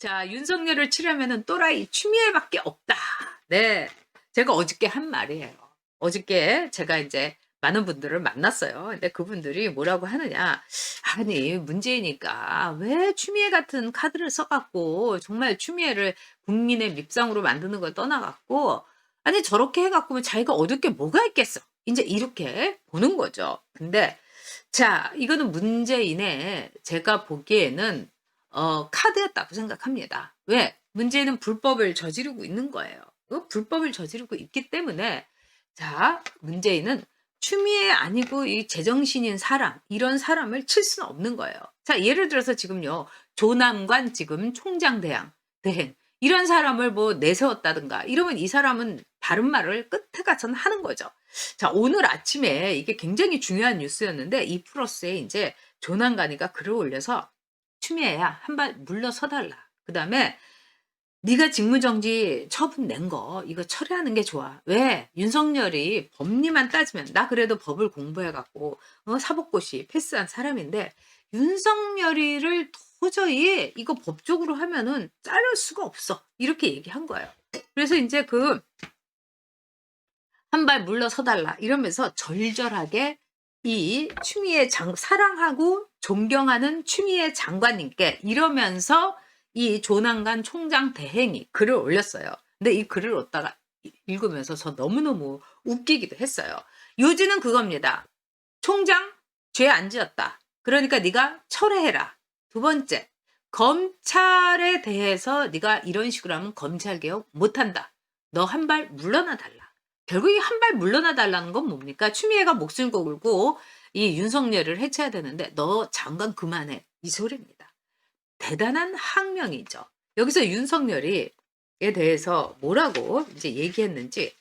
자, 윤석열을 치려면은 또라이 추미애밖에 없다. 네. 제가 어저께 한 말이에요. 어저께 제가 이제 많은 분들을 만났어요. 근데 그분들이 뭐라고 하느냐. 아니, 문제니까 왜 추미애 같은 카드를 써갖고 정말 추미애를 국민의 밉상으로 만드는 걸 떠나갖고 아니, 저렇게 해갖고 자기가 얻을 게 뭐가 있겠어. 이제 이렇게 보는 거죠. 근데 자, 이거는 문재인의 제가 보기에는 카드였다고 생각합니다. 왜? 문재인은 불법을 저지르고 있는 거예요. 불법을 저지르고 있기 때문에 자, 문재인은 추미애 아니고 이 제정신인 사람, 이런 사람을 칠 수는 없는 거예요. 자, 예를 들어서 지금요. 조남관 지금 대행 이런 사람을 뭐 내세웠다든가 이러면 이 사람은 바른 말을 끝에 가서는 하는 거죠. 자, 오늘 아침에 이게 굉장히 중요한 뉴스였는데 이 플러스에 이제 조남관이가 글을 올려서 추미애야 한 발 물러서 달라. 그다음에 네가 직무정지 처분 낸 거 이거 처리하는 게 좋아. 왜? 윤석열이 법리만 따지면 나 그래도 법을 공부해 갖고 사법고시 패스한 사람인데 윤석열이를 도저히 이거 법적으로 하면은 자를 수가 없어. 이렇게 얘기한 거예요. 그래서 이제 그 한 발 물러서 달라 이러면서 절절하게 이 추미애 사랑하고 존경하는 추미애 장관님께 이러면서 이 조남관 총장 대행이 글을 올렸어요. 근데 이 글을 얻다가 읽으면서 저 너무너무 웃기기도 했어요. 요지는 그겁니다. 총장 죄 안 지었다. 그러니까 네가 철회해라. 두 번째, 검찰에 대해서 네가 이런 식으로 하면 검찰 개혁 못한다. 너 한 발 물러나 달라. 결국 이 한 발 물러나 달라는 건 뭡니까? 추미애가 목숨 걸고 이 윤석열을 해쳐야 되는데 너 장관 그만해. 이 소리입니다. 대단한 항명이죠. 여기서 윤석열이 에 대해서 뭐라고 이제 얘기했는지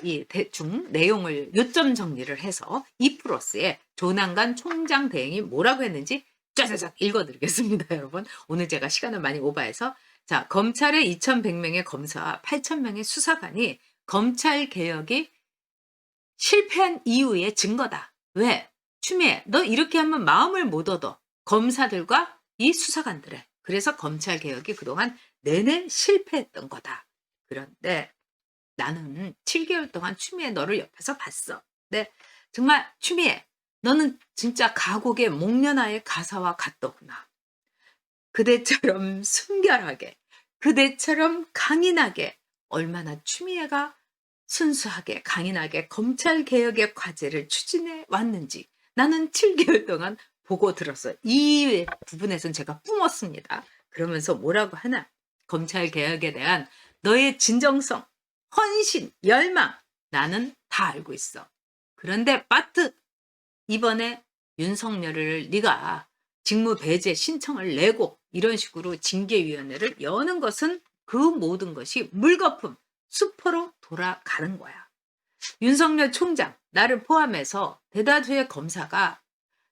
이 대충 내용을 요점 정리를 해서 2플러스에 조남관 총장 대행이 뭐라고 했는지 짜자작 읽어드리겠습니다. 여러분 오늘 제가 시간을 많이 오버해서 자, 검찰의 2100명의 검사와 8000명의 수사관이 검찰 개혁이 실패한 이유의 증거다. 왜? 추미애 너 이렇게 하면 마음을 못 얻어. 검사들과 이 수사관들의. 그래서 검찰 개혁이 그동안 내내 실패했던 거다. 그런데 나는 7개월 동안 추미애 너를 옆에서 봤어. 네, 정말 추미애 너는 진짜 가곡의 목련화의 가사와 같더구나. 그대처럼 순결하게 그대처럼 강인하게 얼마나 추미애가 순수하게 강인하게 검찰개혁의 과제를 추진해 왔는지 나는 7개월 동안 보고 들었어요. 이 부분에서는 제가 뿜었습니다. 그러면서 뭐라고 하나 검찰개혁에 대한 너의 진정성, 헌신, 열망 나는 다 알고 있어. 그런데 빠트 이번에 윤석열을 네가 직무 배제 신청을 내고 이런 식으로 징계위원회를 여는 것은 그 모든 것이 물거품 수포로 돌아가는 거야. 윤석열 총장 나를 포함해서 대다수의 검사가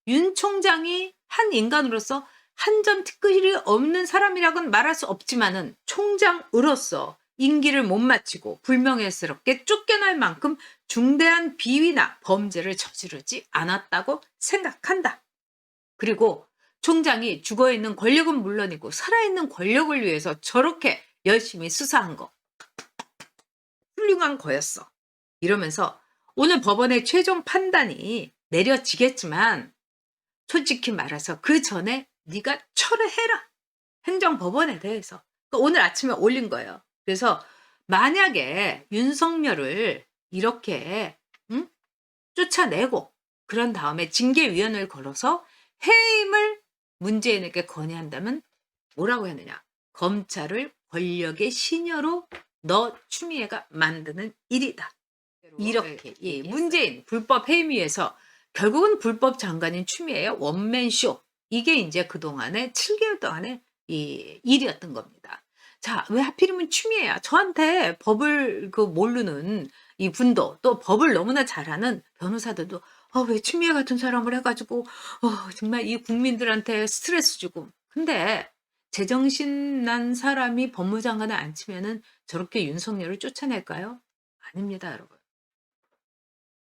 윤 총장이 한 인간으로서 한 점 티끌이 없는 사람이라고는 말할 수 없지만은 총장으로서 임기를 못 마치고 불명예스럽게 쫓겨날 만큼 중대한 비위나 범죄를 저지르지 않았다고 생각한다. 그리고 총장이 죽어있는 권력은 물론이고 살아있는 권력을 위해서 저렇게 열심히 수사한 거 훌륭한 거였어. 이러면서 오늘 법원의 최종 판단이 내려지겠지만 솔직히 말해서 그 전에 네가 철회해라. 행정법원에 대해서. 그러니까 오늘 아침에 올린 거예요. 그래서 만약에 윤석열을 이렇게 쫓아내고 그런 다음에 징계위원회를 걸어서 해임을 문재인에게 건의한다면 뭐라고 했느냐. 검찰을 권력의 시녀로 너 추미애가 만드는 일이다. 이렇게 문재인 불법 해임 위해서 결국은 불법 장관인 추미애의 원맨쇼 이게 이제 그동안에 7개월 동안의 이 일이었던 겁니다. 자, 왜 하필이면 추미애야? 저한테 법을 모르는 이 분도 또 법을 너무나 잘하는 변호사들도 왜 추미애 같은 사람을 해가지고 정말 이 국민들한테 스트레스 주고 근데 제정신 난 사람이 법무장관을 앉히면은 저렇게 윤석열을 쫓아낼까요? 아닙니다, 여러분.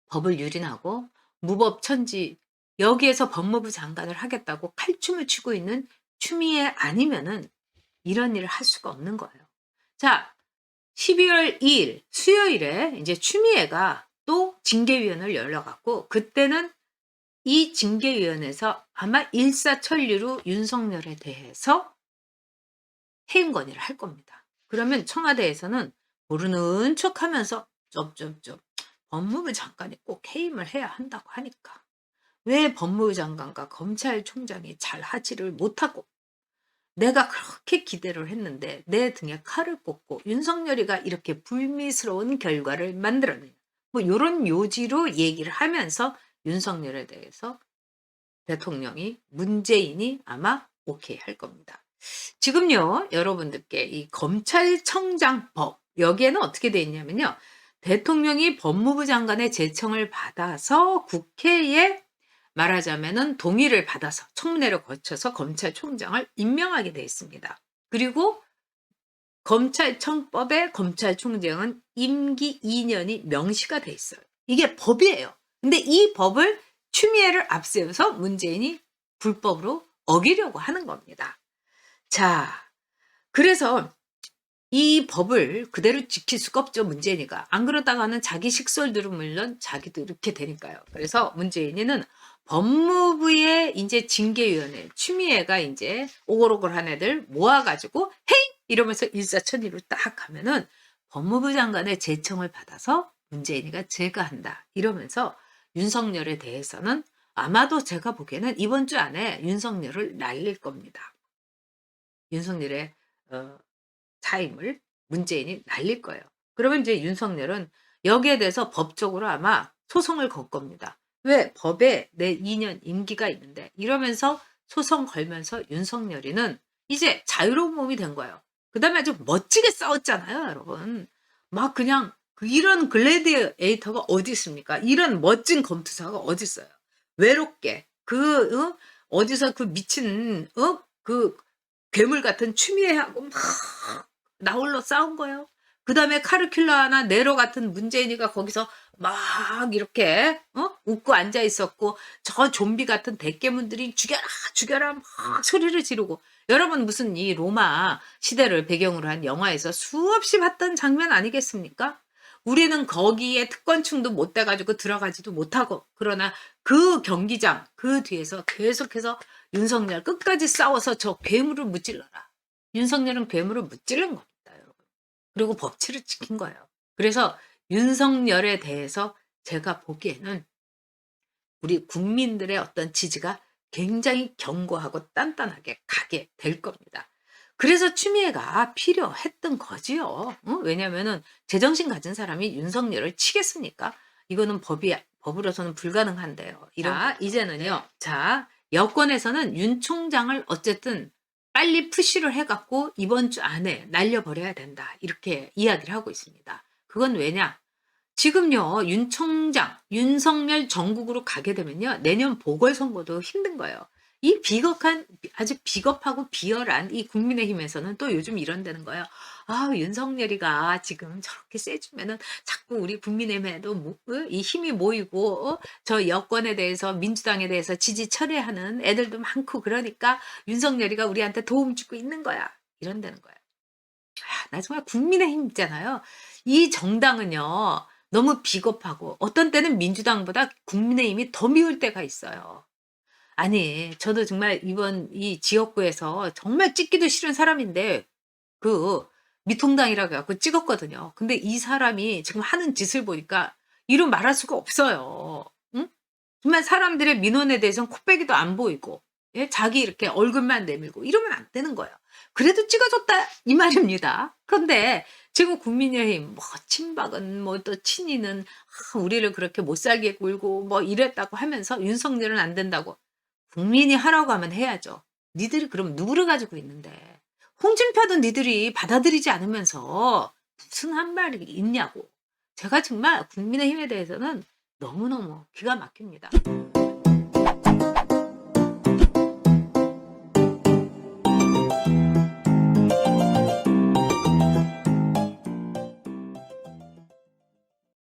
법을 유린하고 무법천지 여기에서 법무부 장관을 하겠다고 칼춤을 추고 있는 추미애 아니면은 이런 일을 할 수가 없는 거예요. 자, 12월 2일 수요일에 이제 추미애가 또 징계위원회를 열어갖고 그때는 이 징계위원회에서 아마 일사천리로 윤석열에 대해서 해임 건의를 할 겁니다. 그러면 청와대에서는 모르는 척하면서 쩝쩝쩝 법무부 장관이 꼭 해임을 해야 한다고 하니까 왜 법무부 장관과 검찰총장이 잘 하지를 못하고 내가 그렇게 기대를 했는데 내 등에 칼을 꽂고 윤석열이가 이렇게 불미스러운 결과를 만들어내냐. 뭐 이런 요지로 얘기를 하면서 윤석열에 대해서 대통령이 문재인이 아마 오케이 할 겁니다. 지금요 여러분들께 이 검찰청장법 여기에는 어떻게 돼 있냐면요. 대통령이 법무부 장관의 제청을 받아서 국회에 말하자면은 동의를 받아서 청문회를 거쳐서 검찰총장을 임명하게 돼 있습니다. 그리고 검찰청법에 검찰총장은 임기 2년이 명시가 돼 있어요. 이게 법이에요. 근데 이 법을 추미애를 앞세워서 문재인이 불법으로 어기려고 하는 겁니다. 자, 그래서 이 법을 그대로 지킬 수가 없죠, 문재인이가. 안 그러다가는 자기 식솔들은 물론 자기도 이렇게 되니까요. 그래서 문재인이는 법무부의 이제 징계위원회, 추미애가 이제 오글오글한 애들 모아가지고, 헤이! 이러면서 일사천리로 딱 하면은 법무부 장관의 제청을 받아서 문재인이가 제거한다. 이러면서 윤석열에 대해서는 아마도 제가 보기에는 이번 주 안에 윤석열을 날릴 겁니다. 윤석열의 타임을 문재인이 날릴 거예요. 그러면 이제 윤석열은 여기에 대해서 법적으로 아마 소송을 걸 겁니다. 왜? 법에 내 2년 임기가 있는데 이러면서 소송 걸면서 윤석열이는 이제 자유로운 몸이 된 거예요. 그 다음에 아주 멋지게 싸웠잖아요, 여러분. 막 그냥 이런 글래디에이터가 어디 있습니까? 이런 멋진 검투사가 어디 있어요? 외롭게 어디서 그 미친 그 괴물 같은 추미애하고 막 나홀로 싸운 거예요. 그 다음에 카르큘라나 네로 같은 문재인이가 거기서 막 이렇게 웃고 앉아 있었고 저 좀비 같은 대깨문들이 죽여라 죽여라 막 소리를 지르고 여러분 무슨 이 로마 시대를 배경으로 한 영화에서 수없이 봤던 장면 아니겠습니까? 우리는 거기에 특권층도 못 돼가지고 들어가지도 못하고 그러나 그 경기장 그 뒤에서 계속해서 윤석열 끝까지 싸워서 저 괴물을 무찔러라. 윤석열은 괴물을 무찔른 겁니다, 여러분. 그리고 법치를 지킨 거예요. 그래서 윤석열에 대해서 제가 보기에는 우리 국민들의 어떤 지지가 굉장히 견고하고 단단하게 가게 될 겁니다. 그래서 추미애가 필요했던 거지요. 왜냐면은 제정신 가진 사람이 윤석열을 치겠습니까? 이거는 법으로서는 불가능한데요. 이제는요. 자, 여권에서는 윤 총장을 어쨌든 빨리 푸시를 해갖고 이번 주 안에 날려버려야 된다. 이렇게 이야기를 하고 있습니다. 그건 왜냐? 지금요, 윤 총장, 윤석열 전국으로 가게 되면요, 내년 보궐선거도 힘든 거예요. 이 아주 비겁하고 비열한 이 국민의힘에서는 또 요즘 이런다는 거예요. 아, 윤석열이가 지금 저렇게 세주면은 자꾸 우리 국민의힘에도 이 힘이 모이고, 저 여권에 대해서, 민주당에 대해서 지지 철회하는 애들도 많고, 그러니까 윤석열이가 우리한테 도움 주고 있는 거야. 이런다는 거예요. 나 정말 국민의힘 있잖아요. 이 정당은요, 너무 비겁하고 어떤 때는 민주당보다 국민의힘이 더 미울 때가 있어요. 아니, 저도 정말 이번 이 지역구에서 정말 찍기도 싫은 사람인데 그 미통당이라고 해갖고 찍었거든요. 근데 이 사람이 지금 하는 짓을 보니까 이루 말할 수가 없어요. 응? 정말 사람들의 민원에 대해서는 코빼기도 안 보이고 예? 자기 이렇게 얼굴만 내밀고 이러면 안 되는 거예요. 그래도 찍어줬다 이 말입니다. 그런데 지금 국민의힘 뭐 친박은 뭐 또 친이는 우리를 그렇게 못 살게 굴고 뭐 이랬다고 하면서 윤석열은 안 된다고 국민이 하라고 하면 해야죠. 니들이 그럼 누구를 가지고 있는데 홍준표도 니들이 받아들이지 않으면서 무슨 한 말이 있냐고. 제가 정말 국민의힘에 대해서는 너무너무 기가 막힙니다.